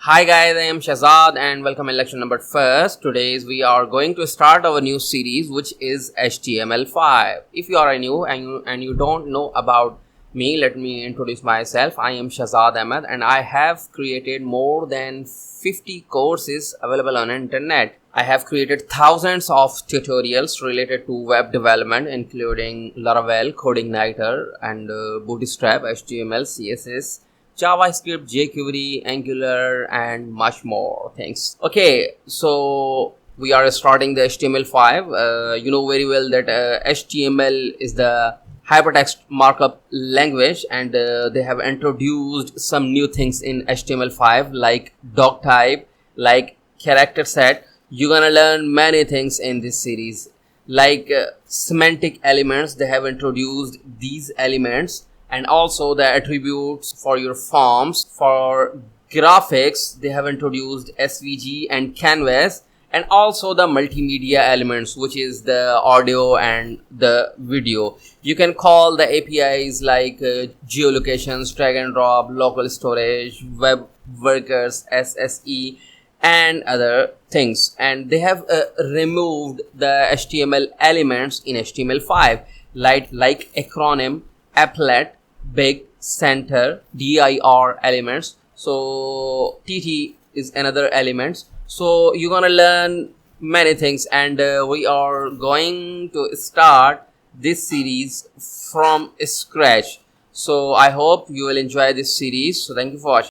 Hi guys, I am Shazad and welcome in lecture number first. Today we are going to start our new series which is HTML5. If you are new and you don't know about me, let me introduce myself. I am Shazad Ahmed and I have created more than 50 courses available on internet. I have created thousands of tutorials related to web development including Laravel, CodeIgniter and Bootstrap, HTML, CSS, JavaScript, jQuery, Angular, and much more things. Okay, so we are starting the HTML5. You know very well that HTML is the hypertext markup language, and they have introduced some new things in HTML5 like doc type, like character set. You're gonna learn many things in this series, like semantic elements. They have introduced these elements, and also the attributes for your forms. For graphics, they have introduced SVG and canvas, and also the multimedia elements, which is the audio and the video. You can call the APIs like geolocations, drag and drop, local storage, web workers, SSE, and other things. And they have removed the HTML elements in HTML5 like acronym, applet, big, center, dir elements. So TT is another element. So you're gonna learn many things, and we are going to start this series from scratch. So I hope you will enjoy this series. So thank you for watching.